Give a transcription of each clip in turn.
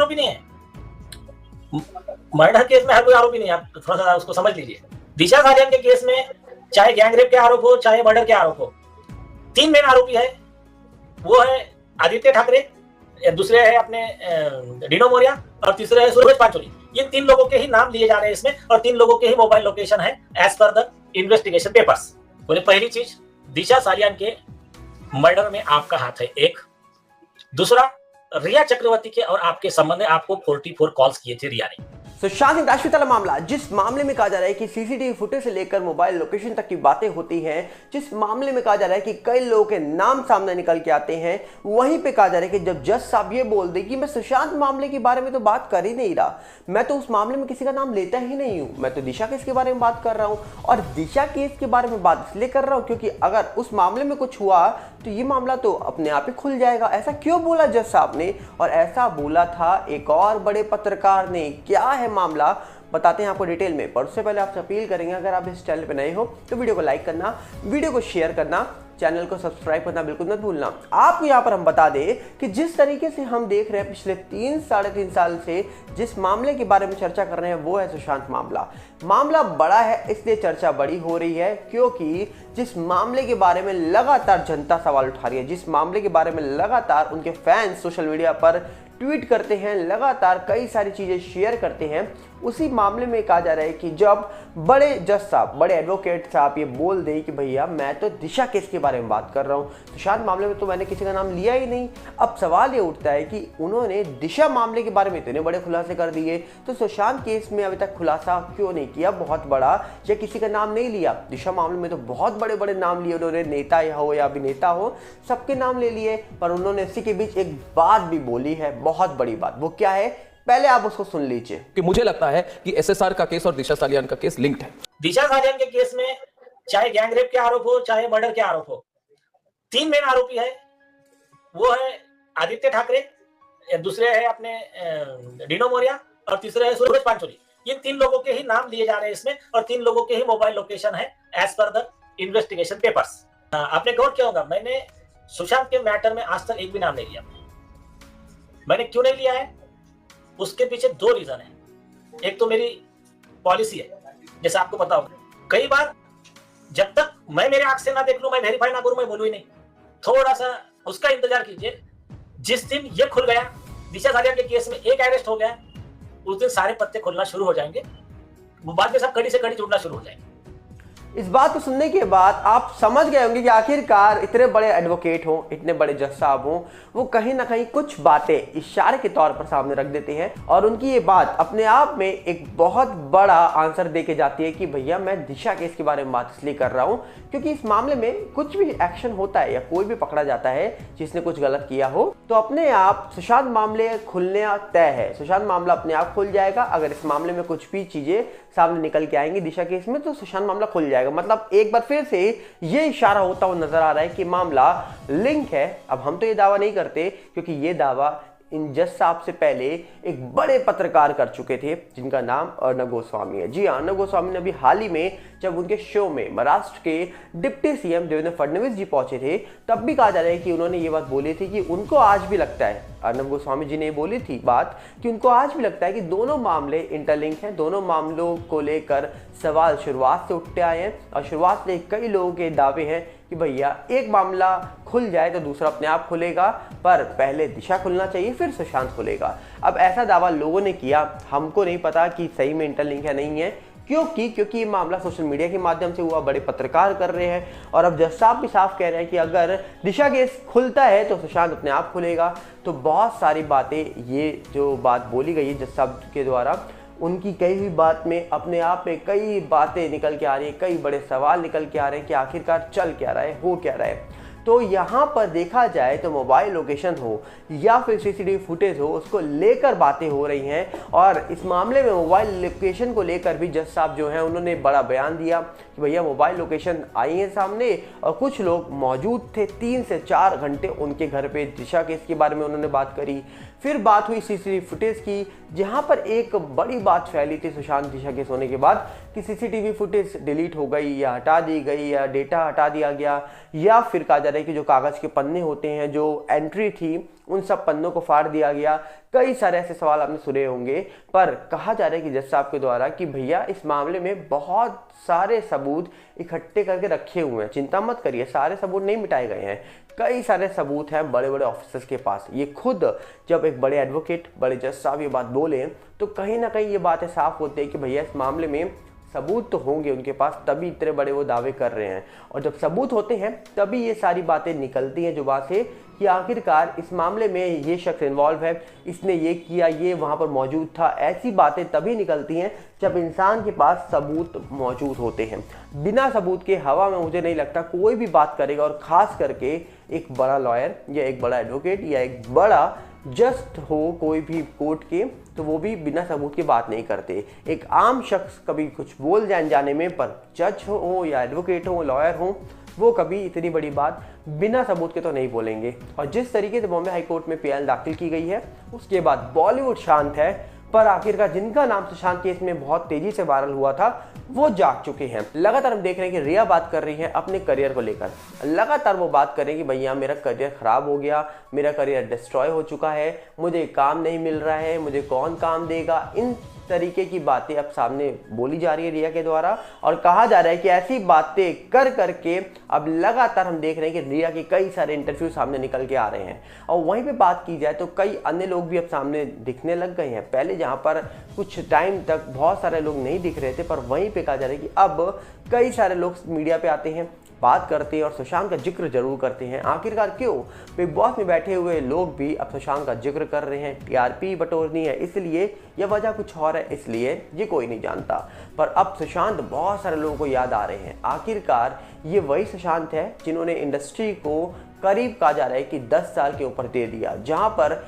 आरोपी नहीं है। मर्डर केस में हर कोई आरोपी नहीं है, आप थोड़ा सा उसको समझ लीजिए। दिशा सालियान के केस में चाहे गैंगरेप के आरोप हो चाहे मर्डर के आरोप हो, 3 मेन आरोपी है। वो है आदित्य ठाकरे, दूसरे है अपने डिनो मोरिया और तीसरे है सूरज पांचोली। ये 3 लोगों के ही नाम लिए जा रहे हैं इसमें और 3 लोगों के ही मोबाइल लोकेशन है as per the investigation papers. बोले पहली चीज, दिशा सालियान के मर्डर में आपका हाथ है एक। दूसरा, रिया चक्रवर्ती के और आपके संबंध में आपको 44 कॉल्स किए थे रिया ने। सुशांत सिंह राजपूत वाला मामला, जिस मामले में कहा जा रहा है कि सीसीटीवी फुटेज से लेकर मोबाइल लोकेशन तक की बातें होती हैं, जिस मामले में कहा जा रहा है कि कई लोगों के नाम सामने निकल के आते हैं, वहीं पे कहा जा रहा है कि जब जज साहब ये बोल दे कि मैं सुशांत मामले के बारे में तो बात कर ही नहीं रहा, मैं तो उस मामले में किसी का नाम लेता ही नहीं हूं, मैं तो दिशा केस के बारे में बात कर रहा हूं। और दिशा केस के बारे में बात इसलिए कर रहा हूं क्योंकि अगर उस मामले में कुछ हुआ तो ये मामला तो अपने आप ही खुल जाएगा। ऐसा क्यों बोला जज साहब ने? और ऐसा बोला था एक और बड़े पत्रकार ने। क्या है मामला, बताते हैं आपको डिटेल में। पर उससे पहले आपसे अपील करेंगे, अगर आप इस चैनल पे नए हो तो वीडियो को लाइक करना, वीडियो को शेयर करना, चैनल को सब्सक्राइब करना बिल्कुल मत भूलना। आपको यहाँ पर हम बता दें कि जिस तरीके से हम देख रहे हैं पिछले 3-3.5 साल से जिस मामले के बारे में चर्चा कर रहे हैं वो है सुशांत मामला। मामला बड़ा है इसलिए चर्चा बड़ी हो रही है, क्योंकि जिस मामले के बारे में लगातार जनता सवाल उठा रही है, जिस मामले के बारे में लगातार उनके फैंस सोशल मीडिया पर ट्वीट करते हैं, लगातार कई सारी चीज़ें शेयर करते हैं, उसी मामले में कहा जा रहा है कि जब बड़े जज साहब, बड़े एडवोकेट साहब ये बोल दें कि भैया मैं तो दिशा केस के बारे में बात कर रहा हूँ, सुशांत मामले में तो मैंने किसी का नाम लिया ही नहीं। अब सवाल ये उठता है कि उन्होंने दिशा मामले के बारे में इतने बड़े खुलासे कर दिए, तो सुशांत केस में अभी तक खुलासा क्यों नहीं किया बहुत बड़ा, या किसी का नाम नहीं लिया? दिशा मामले में तो बहुत बड़े बड़े नाम लिए उन्होंने, नेता हो या अभिनेता हो, सबके नाम ले लिए। पर उन्होंने इसी के बीच एक बात भी बोली है, बहुत बड़ी बात। वो क्या है, पहले आप उसको सुन लीजिए। कि मुझे लगता है कि एसएसआर का केस और दिशा सालियान का केस लिंक्ड है। दिशा सालियान के केस में चाहे गैंगरेप के आरोप हो चाहे मर्डर के आरोप हो, 3 मेन आरोपी है। वो है आदित्य ठाकरे, दूसरे है अपने डिनो मोरिया और तीसरे है सूरज पांचोली। ये 3 लोगों के ही नाम लिए जा रहे हैं इसमें और 3 लोगों के ही मोबाइल लोकेशन है as per the investigation papers. आपने गौर किया होगा, मैंने सुशांत के मैटर में आज तक एक भी नाम नहीं लिया। मैंने क्यों नहीं लिया है, उसके पीछे 2 रीजन है। एक तो मेरी पॉलिसी है, जैसे आपको पता होगा, कई बार जब तक मैं मेरे आंख से ना देख लूं, मैं वेरीफाई ना करूं, मैं बोलूं ही नहीं। थोड़ा सा उसका इंतजार कीजिए। जिस दिन ये खुल गया, दिशा सालियान के केस में एक अरेस्ट हो गया, उस दिन सारे पत्ते खुलना शुरू हो जाएंगे। वो बाद में सब कड़ी से कड़ी जुड़ना शुरू हो जाएंगे। इस बात को सुनने के बाद आप समझ गए होंगे कि आखिरकार इतने बड़े एडवोकेट हों, इतने बड़े जज साहब हों, वो कहीं ना कहीं कुछ बातें इशारे के तौर पर सामने रख देते हैं और उनकी ये बात अपने आप में एक बहुत बड़ा आंसर दे के जाती है कि भैया मैं दिशा केस के बारे में बात इसलिए कर रहा हूँ क्योंकि इस मामले में कुछ भी एक्शन होता है या कोई भी पकड़ा जाता है जिसने कुछ गलत किया हो, तो अपने आप सुशांत मामले खुलने तय है। सुशांत मामला अपने आप खुल जाएगा। अगर इस मामले में कुछ भी चीजें सामने निकल के आएंगी दिशा केस में, तो सुशांत मामला खुल जाएगा। मतलब एक बार फिर से ये इशारा होता हुआ नजर आ रहा है कि मामला लिंक है। अब हम तो ये दावा नहीं करते क्योंकि ये दावा इन जज साहब से पहले एक बड़े पत्रकार कर चुके थे जिनका नाम अर्नब गोस्वामी है। जी हाँ, अर्नब गोस्वामी ने अभी हाल ही में जब उनके शो में महाराष्ट्र के डिप्टी सीएम देवेंद्र फडणवीस जी पहुंचे थे, तब भी कहा जा रहा है कि उन्होंने ये बात बोली थी कि उनको आज भी लगता है, अर्नब गोस्वामी जी ने बोली थी बात कि उनको आज भी लगता है कि दोनों मामले इंटरलिंक हैं। दोनों मामलों को लेकर सवाल शुरुआत से उठते आए हैं और शुरुआत से कई लोगों के दावे हैं कि भैया एक मामला खुल जाए तो दूसरा अपने आप खुलेगा, पर पहले दिशा खुलना चाहिए फिर सुशांत खुलेगा। अब ऐसा दावा लोगों ने किया, हमको नहीं पता कि सही में इंटरलिंक है नहीं है। क्योंकि ये मामला सोशल मीडिया के माध्यम से हुआ, बड़े पत्रकार कर रहे हैं और अब जज साहब भी साफ कह रहे हैं कि अगर दिशा केस खुलता है तो सुशांत अपने आप खुलेगा। तो बहुत सारी बातें, ये जो बात बोली गई है जज साहब के द्वारा, उनकी कही हुई बात में अपने आप में कई बातें निकल के आ रही हैं, कई बड़े सवाल निकल के आ रहे हैं कि आखिरकार चल क्या रहा है, हो क्या रहा है। तो यहाँ पर देखा जाए तो मोबाइल लोकेशन हो या फिर सीसीटीवी फुटेज हो, उसको लेकर बातें हो रही हैं और इस मामले में मोबाइल लोकेशन को लेकर भी जज साहब जो हैं उन्होंने बड़ा बयान दिया कि भैया मोबाइल लोकेशन आई है सामने और कुछ लोग मौजूद थे 3 से 4 घंटे उनके घर पे। दिशा केस के बारे में उन्होंने बात करी। फिर बात हुई सीसीटीवी फुटेज की, जहां पर एक बड़ी बात फैली थी सुशांत दिशा केस होने के बाद कि सीसीटीवी फुटेज डिलीट हो गई या हटा दी गई या डेटा हटा दिया गया, या फिर कहा जा रहा है कि जो कागज़ के पन्ने होते हैं, जो एंट्री थी, उन सब पन्नों को फाड़ दिया गया कई सारे ऐसे सवाल आपने सुने होंगे, पर कहा जा रहा है कि जज साहब के द्वारा कि भैया इस मामले में बहुत सारे सबूत इकट्ठे करके रखे हुए हैं, चिंता मत करिए, सारे सबूत नहीं मिटाए गए हैं, कई सारे सबूत हैं बड़े बड़े ऑफिसर्स के पास। ये खुद जब एक बड़े एडवोकेट, बड़े जज साहब ये बात बोले तो कहीं ना कहीं ये बातें साफ होती है कि भैया इस मामले में सबूत तो होंगे उनके पास, तभी इतने बड़े वो दावे कर रहे हैं। और जब सबूत होते हैं तभी ये सारी बातें निकलती हैं जुबान से कि आखिरकार इस मामले में ये शख्स इन्वॉल्व है, इसने ये किया, ये वहाँ पर मौजूद था। ऐसी बातें तभी निकलती हैं जब इंसान के पास सबूत मौजूद होते हैं। बिना सबूत के हवा में मुझे नहीं लगता कोई भी बात करेगा, और ख़ास करके एक बड़ा लॉयर या एक बड़ा एडवोकेट या एक बड़ा जस्ट हो कोई भी कोर्ट के, तो वो भी बिना सबूत की बात नहीं करते। एक आम शख्स कभी कुछ बोल जाए अनजाने में, पर जज हो या एडवोकेट हो, लॉयर हो, वो कभी इतनी बड़ी बात बिना सबूत के तो नहीं बोलेंगे। और जिस तरीके से बॉम्बे हाई कोर्ट में पीएल दाखिल की गई है उसके बाद बॉलीवुड शांत है, पर आखिरकार जिनका नाम सुशांत केस में बहुत तेजी से वायरल हुआ था वो जाग चुके हैं। लगातार हम देख रहे हैं कि रिया बात कर रही है अपने करियर को लेकर, लगातार वो बात कर रही है कि भैया मेरा करियर खराब हो गया, मेरा करियर डिस्ट्रॉय हो चुका है, मुझे काम नहीं मिल रहा है, मुझे कौन काम देगा। इन तरीके की बातें अब सामने बोली जा रही है रिया के द्वारा, और कहा जा रहा है कि ऐसी बातें कर करके अब लगातार हम देख रहे हैं कि रिया के कई सारे इंटरव्यू सामने निकल के आ रहे हैं। और वहीं पे बात की जाए तो कई अन्य लोग भी अब सामने दिखने लग गए हैं। पहले जहां पर कुछ टाइम तक बहुत सारे लोग नहीं दिख रहे थे, पर वहीं पे कहा जा रहा है कि अब कई सारे लोग मीडिया पे आते हैं, बात करते हैं और सुशांत का जिक्र जरूर करते हैं। आखिरकार क्यों? बिग बॉस में बैठे हुए लोग भी अब सुशांत का जिक्र कर रहे हैं, टीआरपी बटोरनी है इसलिए, या वजह कुछ और है इसलिए, ये कोई नहीं जानता। पर अब सुशांत बहुत सारे लोगों को याद आ रहे हैं। आखिरकार ये वही सुशांत है जिन्होंने इंडस्ट्री को करीब कहा जा रहा है कि 10 साल के ऊपर दे दिया, जहाँ पर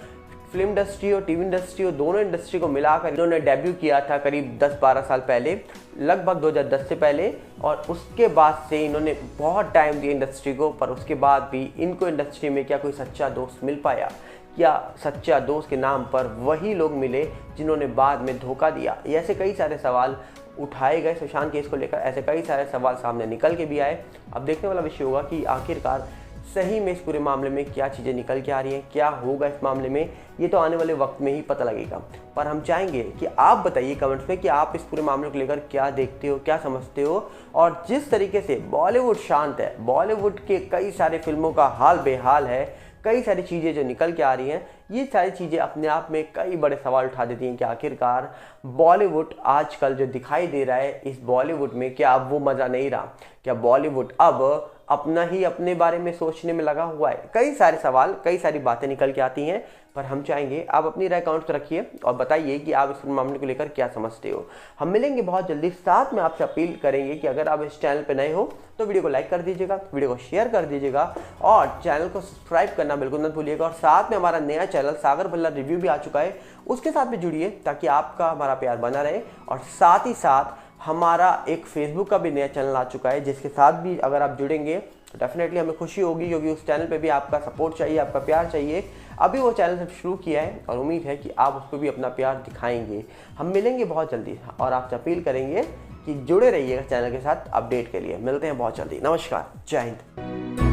फिल्म इंडस्ट्री और टीवी इंडस्ट्री और दोनों इंडस्ट्री को मिलाकर इन्होंने डेब्यू किया था करीब 10-12 साल पहले, लगभग 2010 से पहले। और उसके बाद से इन्होंने बहुत टाइम दिया इंडस्ट्री को, पर उसके बाद भी इनको इंडस्ट्री में क्या कोई सच्चा दोस्त मिल पाया? क्या सच्चा दोस्त के नाम पर वही लोग मिले जिन्होंने बाद में धोखा दिया? ऐसे कई सारे सवाल उठाए गए सुशांत केस को लेकर, ऐसे कई सारे सवाल सामने निकल के भी आए। अब देखने वाला विषय होगा कि आखिरकार सही में इस पूरे मामले में क्या चीज़ें निकल के आ रही हैं, क्या होगा इस मामले में, ये तो आने वाले वक्त में ही पता लगेगा। पर हम चाहेंगे कि आप बताइए कमेंट्स में कि आप इस पूरे मामले को लेकर क्या देखते हो, क्या समझते हो। और जिस तरीके से बॉलीवुड शांत है, बॉलीवुड के कई सारे फिल्मों का हाल बेहाल है, कई सारी चीज़ें जो निकल के आ रही हैं, ये सारी चीज़ें अपने आप में कई बड़े सवाल उठा देती हैं कि आखिरकार बॉलीवुड आजकल जो दिखाई दे रहा है, इस बॉलीवुड में क्या अब वो मज़ा नहीं रहा? क्या बॉलीवुड अब अपना ही अपने बारे में सोचने में लगा हुआ है? कई सारे सवाल, कई सारी बातें निकल के आती हैं। पर हम चाहेंगे आप अपनी राय कमेंट्स में रखिए और बताइए कि आप इस मामले को लेकर क्या समझते हो। हम मिलेंगे बहुत जल्दी। साथ में आपसे अपील करेंगे कि अगर आप इस चैनल पर नए हो तो वीडियो को लाइक कर दीजिएगा, वीडियो को शेयर कर दीजिएगा और चैनल को सब्सक्राइब करना बिल्कुल मत भूलिएगा। और साथ में हमारा नया चैनल सागर भल्ला रिव्यू भी आ चुका है, उसके साथ भी जुड़िए ताकि आपका हमारा प्यार बना रहे। और साथ ही साथ हमारा एक फेसबुक का भी नया चैनल आ चुका है, जिसके साथ भी अगर आप जुड़ेंगे तो डेफिनेटली हमें खुशी होगी, क्योंकि उस चैनल पे भी आपका सपोर्ट चाहिए, आपका प्यार चाहिए। अभी वो चैनल से शुरू किया है और उम्मीद है कि आप उस पर भी अपना प्यार दिखाएंगे। हम मिलेंगे बहुत जल्दी और आपसे अपील करेंगे कि जुड़े रहिएगा चैनल के साथ अपडेट के लिए। मिलते हैं बहुत जल्दी। नमस्कार, जय हिंद।